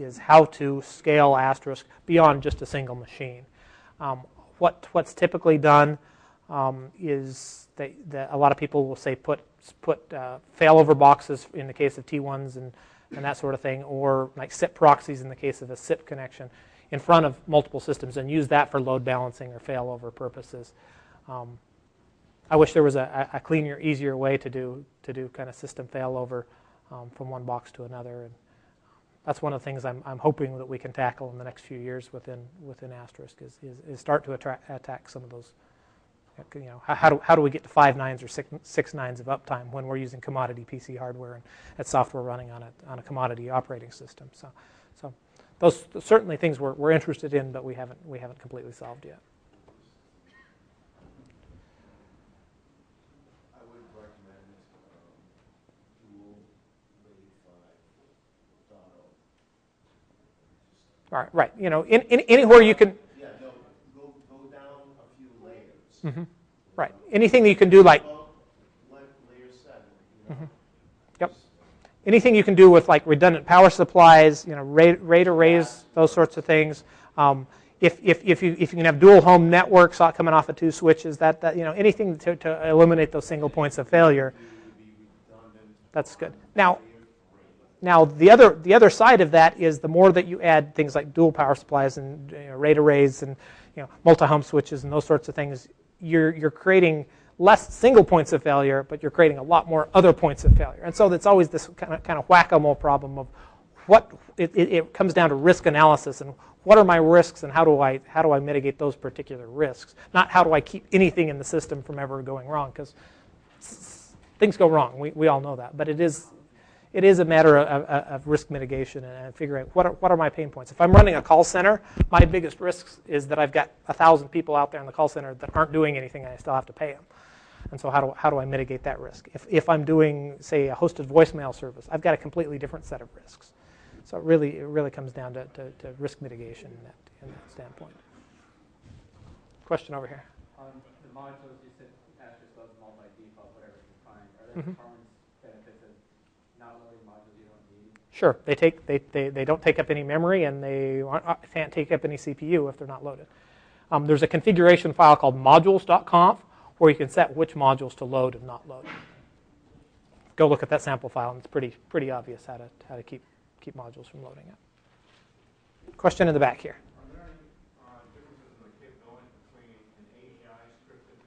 is how to scale Asterisk beyond just a single machine. What's typically done is that a lot of people will say put failover boxes in the case of T1s and that sort of thing, or like SIP proxies in the case of a SIP connection in front of multiple systems and use that for load balancing or failover purposes. I wish there was a cleaner, easier way to do kind of system failover from one box to another, and that's one of the things I'm hoping that we can tackle in the next few years within Asterisk is start to attack some of those. You know, how do we get to 5 nines or 6 nines of uptime when we're using commodity PC hardware and that's software running on a commodity operating system? So those are certainly things we're interested in, but we haven't completely solved yet. I would recommend dual winy 5.0. All right, right. You know, anywhere you can. Yeah, no, go down a few layers. Mm-hmm. Right. Anything that you can do like. Layer 7. You know? Mm-hmm. Yep. Anything you can do with like redundant power supplies, you know, rate arrays, those sorts of things. If you can have dual home networks coming off of 2 switches, that you know, anything to eliminate those single points of failure. That's good. Now the other side of that is the more that you add things like dual power supplies and rate arrays and multi-home switches and those sorts of things, you're creating less single points of failure, but you're creating a lot more other points of failure. And so that's always this kind of whack-a-mole problem of what it comes down to risk analysis and what are my risks and how do I mitigate those particular risks? Not how do I keep anything in the system from ever going wrong, because things go wrong. We all know that, but it is a matter of risk mitigation and figuring out what are my pain points. If I'm running a call center, my biggest risks is that I've got 1,000 people out there in the call center that aren't doing anything and I still have to pay them. And so how do I mitigate that risk? If I'm doing, say, a hosted voicemail service, I've got a completely different set of risks. So it really comes down to risk mitigation in that standpoint. Question over here. On the modules, you said Asterisk loads them all by default, whatever you find. Are there performance benefits of not loading modules you don't need? Sure. They don't take up any memory, and they can't take up any CPU if they're not loaded. There's a configuration file called modules.conf where you can set which modules to load and not load. Go look at that sample file, and it's pretty obvious how to keep modules from loading it. Question in the back here. Are there any differences in the capability between an AGI scripted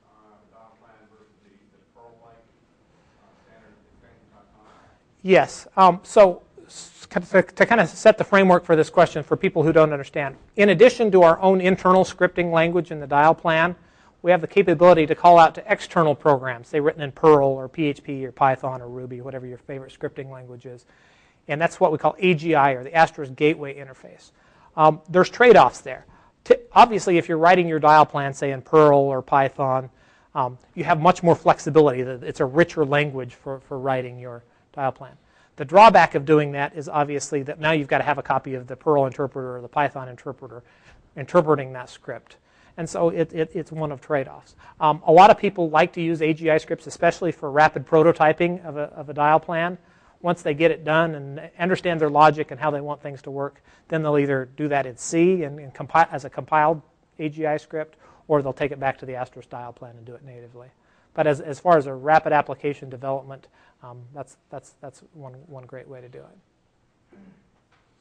dial plan versus the Perl-like standard extension.conf? Yes. So to kind of set the framework for this question for people who don't understand, in addition to our own internal scripting language in the dial plan, we have the capability to call out to external programs, say written in Perl or PHP or Python or Ruby, whatever your favorite scripting language is. And that's what we call AGI, or the Asterisk Gateway Interface. There's trade-offs there. Obviously, if you're writing your dial plan, say in Perl or Python, you have much more flexibility. It's a richer language for writing your dial plan. The drawback of doing that is obviously that now you've got to have a copy of the Perl interpreter or the Python interpreter interpreting that script. And so it's one of trade-offs. A lot of people like to use AGI scripts, especially for rapid prototyping of a dial plan. Once they get it done and understand their logic and how they want things to work, then they'll either do that in C and as a compiled AGI script, or they'll take it back to the Asterisk dial plan and do it natively. But as far as a rapid application development, that's one great way to do it.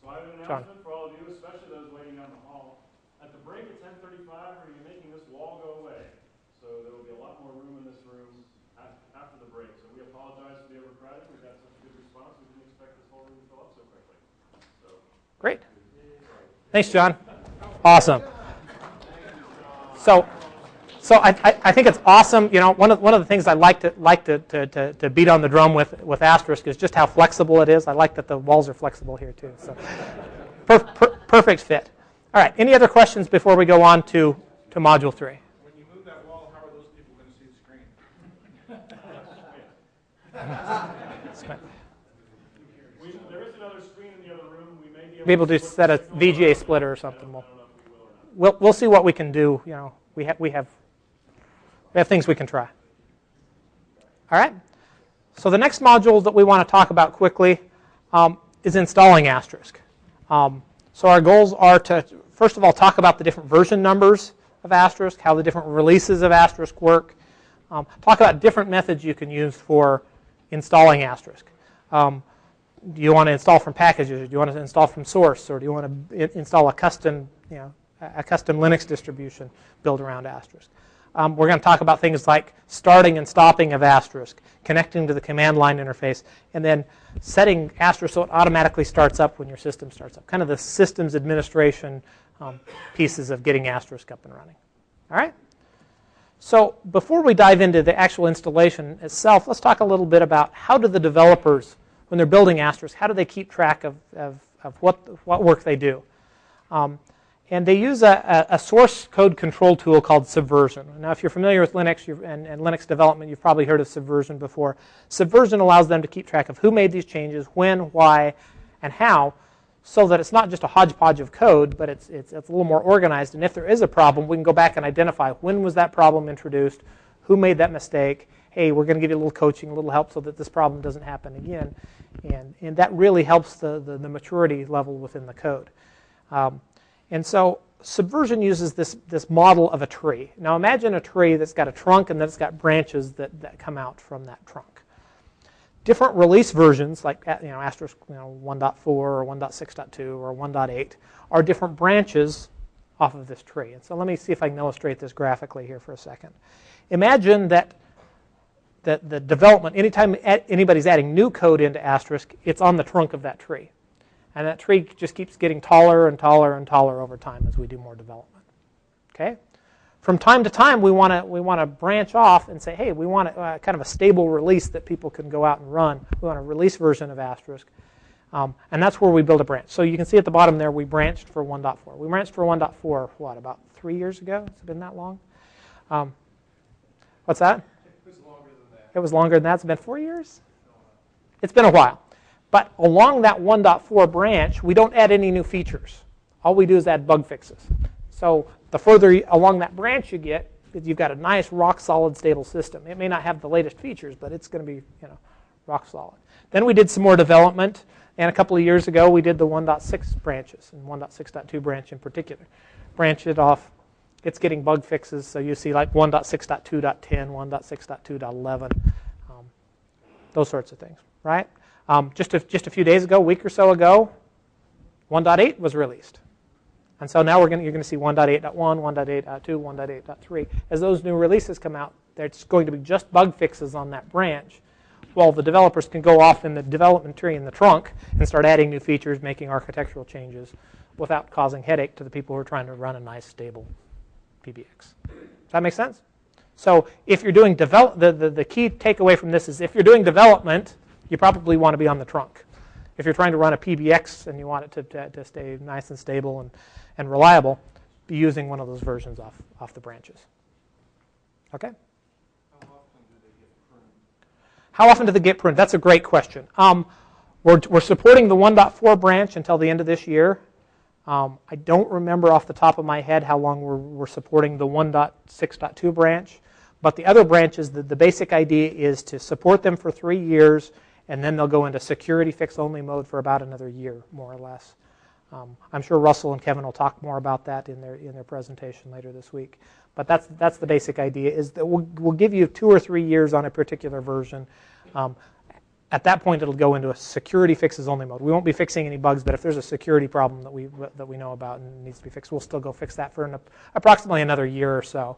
So I have an announcement for all of you, especially those waiting down the hall. At the break at 10:35, we're going to be making this wall go away. So there will be a lot more room in this room after the break. So we apologize for the overcrowding. We've got such a good response. We didn't expect this whole room to fill up so quickly. So great. Thanks, John. Awesome. So I think it's awesome. You know, one of the things I like to beat on the drum with Asterisk is just how flexible it is. I like that the walls are flexible here too. So perfect fit. All right. Any other questions before we go on to Module 3? when you move that wall, how are those people going to see the screen? There is another screen in the other room. We may be able to set a VGA splitter or something. We'll see what we can do. You know, we have things we can try. All right. So the next module that we want to talk about quickly is installing Asterisk. So our goals are to, first of all, talk about the different version numbers of Asterisk, how the different releases of Asterisk work, talk about different methods you can use for installing Asterisk. Do you want to install from packages? Do you want to install from source? Or do you want to install a custom, a custom Linux distribution built around Asterisk? We're going to talk about things like starting and stopping of Asterisk, connecting to the command line interface, and then setting Asterisk so it automatically starts up when your system starts up. Kind of the systems administration pieces of getting Asterisk up and running. All right? So before we dive into the actual installation itself, let's talk a little bit about how do the developers, when they're building Asterisk, how do they keep track of what work they do? And they use a source code control tool called Subversion. Now, if you're familiar with Linux and Linux development, you've probably heard of Subversion before. Subversion allows them to keep track of who made these changes, when, why, and how, so that it's not just a hodgepodge of code, but it's a little more organized. And if there is a problem, we can go back and identify when was that problem introduced, who made that mistake. Hey, we're going to give you a little coaching, a little help so that this problem doesn't happen again. And that really helps the maturity level within the code. And so Subversion uses this model of a tree. Now imagine a tree that's got a trunk and then it's got branches that come out from that trunk. Different release versions, like Asterisk 1.4 or 1.6.2 or 1.8, are different branches off of this tree. And so let me see if I can illustrate this graphically here for a second. Imagine that the development, anytime anybody's adding new code into Asterisk, it's on the trunk of that tree. And that tree just keeps getting taller and taller and taller over time as we do more development. Okay? From time to time, we want to branch off and say, hey, we want kind of a stable release that people can go out and run. We want a release version of Asterisk. And that's where we build a branch. So you can see at the bottom there, we branched for 1.4. We branched for 1.4, what, about 3 years ago? Has it been that long? What's that? It was longer than that. It was longer than that. It's been 4 years? It's been a while. But along that 1.4 branch, we don't add any new features. All we do is add bug fixes. So the further along that branch you get, you've got a nice, rock-solid, stable system. It may not have the latest features, but it's going to be rock solid. Then we did some more development. And a couple of years ago, we did the 1.6 branches, and 1.6.2 branch in particular. Branch it off. It's getting bug fixes. So you see like 1.6.2.10, 1.6.2.11, those sorts of things, right? Just a few days ago, a week or so ago, 1.8 was released. And so now you're going to see 1.8.1, 1.8.2, 1.8.3. As those new releases come out, there's going to be just bug fixes on that branch, while the developers can go off in the development tree in the trunk and start adding new features, making architectural changes without causing headache to the people who are trying to run a nice, stable PBX. Does that make sense? So if you're doing the key takeaway from this is if you're doing development, you probably want to be on the trunk. If you're trying to run a PBX and you want it to stay nice and stable and reliable, be using one of those versions off the branches. Okay? How often do they get pruned? That's a great question. We're supporting the 1.4 branch until the end of this year. I don't remember off the top of my head how long we're supporting the 1.6.2 branch. But the other branches, the basic idea is to support them for 3 years, and then they'll go into security fix-only mode for about another year, more or less. I'm sure Russell and Kevin will talk more about that in their presentation later this week. But that's the basic idea, is that we'll give you 2 or 3 years on a particular version. At that point, it'll go into a security fixes-only mode. We won't be fixing any bugs, but if there's a security problem that we know about and needs to be fixed, we'll still go fix that for approximately another year or so.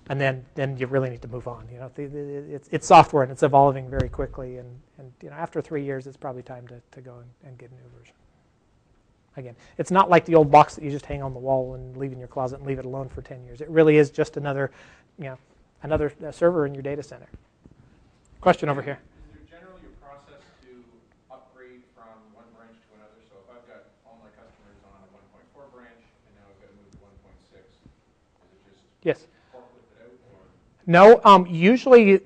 And then you really need to move on. It's software and it's evolving very quickly. And after 3 years, it's probably time to go and get a new version. Again, it's not like the old box that you just hang on the wall and leave in your closet and leave it alone for 10 years. It really is just another server in your data center. Question over here. Is there generally a process to upgrade from one branch to another? So if I've got all my customers on a 1.4 branch and now I've got to move to 1.6, is it just yes. forklift it out? Or? No, usually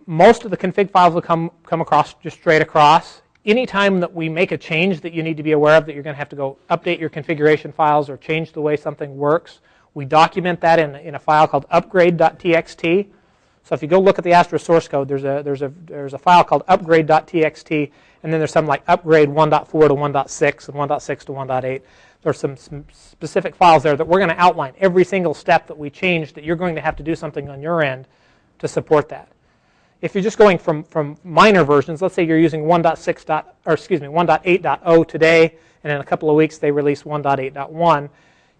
most of the config files will come across just straight across. Anytime that we make a change that you need to be aware of, that you're going to have to go update your configuration files or change the way something works, we document that in a file called upgrade.txt. So if you go look at the Asterisk source code, there's a file called upgrade.txt, and then there's some like upgrade 1.4 to 1.6 and 1.6 to 1.8. There's some specific files there that we're going to outline every single step that we change that you're going to have to do something on your end to support that. If you're just going from minor versions, let's say you're using 1.8.0 today, and in a couple of weeks they release 1.8.1,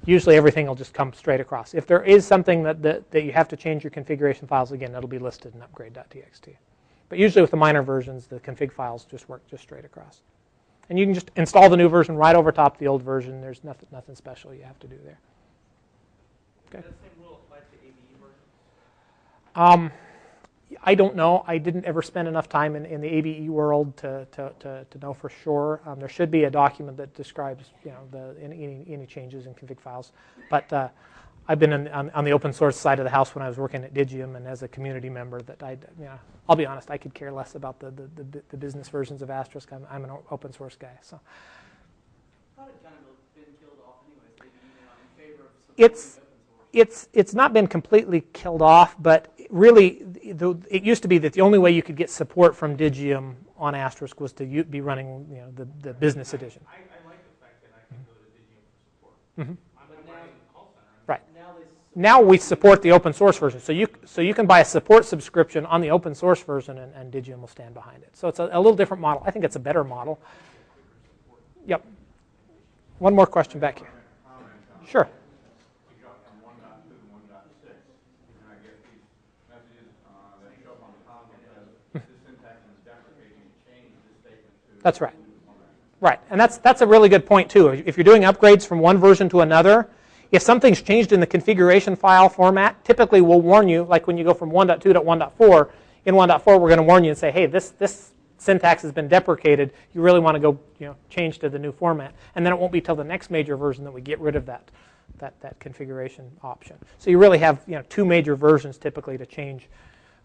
usually everything will just come straight across. If there is something that you have to change your configuration files, again, it'll be listed in upgrade.txt. But usually with the minor versions, the config files just work just straight across. And you can just install the new version right over top of the old version. There's nothing special you have to do there. Okay. Does the same rule apply to ABE versions? I don't know. I didn't ever spend enough time in the ABE world to know for sure. There should be a document that describes any changes in config files. But I've been on the open source side of the house when I was working at Digium, and as a community member, I'll be honest, I could care less about the business versions of Asterisk. I'm an open source guy. So I thought it kind of been killed off anyways. Maybe in favor of supporting open source. it's not been completely killed off, but really, it used to be that the only way you could get support from Digium on Asterisk was to be running the business edition. I like the fact that I can go to Digium for support. Mm-hmm. I'm in a call center. Right. Now Now we support the open source version, so you can buy a support subscription on the open source version, and Digium will stand behind it. So it's a little different model. I think it's a better model. Yep. One more question back here. Sure. We go from 1.2 to 1.6, and I get these messages that show up on the column that says this syntax is deprecating and change this statement to. That's right. Right, and that's a really good point too. If you're doing upgrades from one version to another, if something's changed in the configuration file format, typically we'll warn you, like when you go from 1.2 to 1.4, in 1.4 we're going to warn you and say, hey, this syntax has been deprecated. You really want to go change to the new format. And then it won't be till the next major version that we get rid of that configuration option. So you really have two major versions typically to change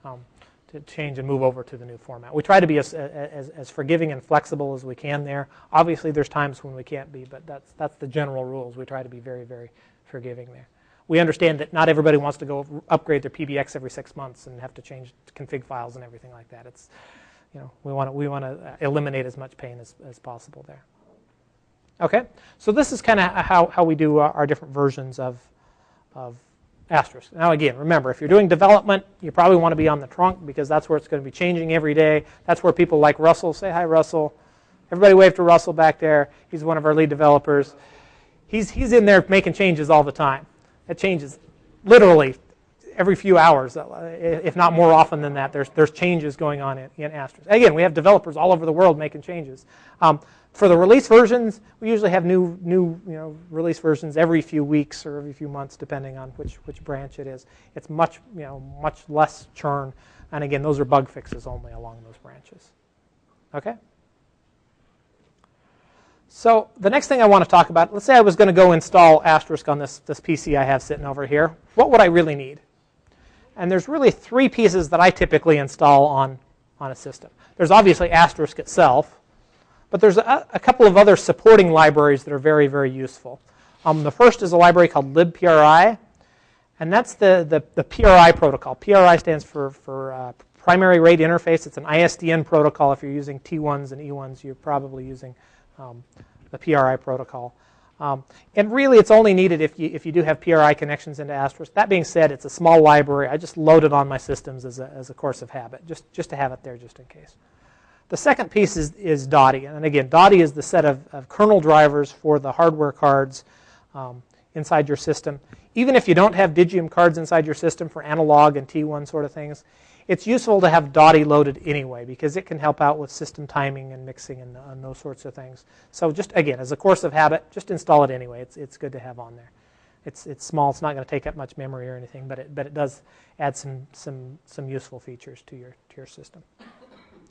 and move over to the new format. We try to be as forgiving and flexible as we can there. Obviously, there's times when we can't be, but that's the general rules. We try to be very, very forgiving there. We understand that not everybody wants to go upgrade their PBX every 6 months and have to change config files and everything like that. It's we want to eliminate as much pain as possible there. Okay, so this is kind of how we do our different versions of Asterisk. Now again, remember, if you're doing development, you probably want to be on the trunk because that's where it's going to be changing every day. That's where people like Russell, say hi Russell. Everybody wave to Russell back there. He's one of our lead developers. He's in there making changes all the time. It changes literally every few hours, if not more often than that. There's changes going on in Asterisk. Again, we have developers all over the world making changes. For the release versions, we usually have new release versions every few weeks or every few months, depending on which branch it is. It's much less churn, and again, those are bug fixes only along those branches. Okay. So the next thing I want to talk about, let's say I was going to go install Asterisk on this PC I have sitting over here. What would I really need? And there's really 3 pieces that I typically install on a system. There's obviously Asterisk itself. But there's a couple of other supporting libraries that are very, very useful. The first is a library called libpri, and that's the PRI protocol. PRI stands for Primary Rate Interface. It's an ISDN protocol. If you're using T1s and E1s, you're probably using the PRI protocol. And really, it's only needed if you do have PRI connections into Asterisk. That being said, it's a small library. I just load it on my systems as a course of habit, just to have it there just in case. The second piece is DAHDI, and again, DAHDI is the set of kernel drivers for the hardware cards inside your system. Even if you don't have Digium cards inside your system for analog and T1 sort of things, it's useful to have DAHDI loaded anyway because it can help out with system timing and mixing and those sorts of things. So just again, as a course of habit, just install it anyway. It's good to have on there. It's small. It's not going to take up much memory or anything, but it does add some useful features to your system.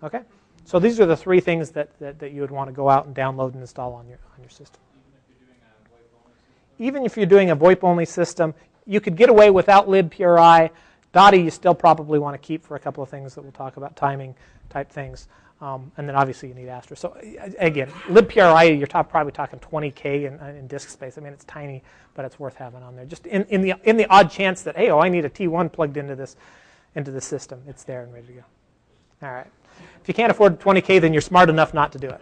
Okay. So these are the 3 things that you would want to go out and download and install on your system. Even if you're doing a VoIP-only system, you could get away without libpri. DAHDI you still probably want to keep for a couple of things that we'll talk about, timing type things. And then obviously you need Asterisk. So again, libpri, you're probably talking 20K in disk space. I mean, it's tiny, but it's worth having on there. Just in the odd chance that, hey, I need a T1 plugged into this. into the system. It's there and ready to go. All right. If you can't afford 20K, then you're smart enough not to do it.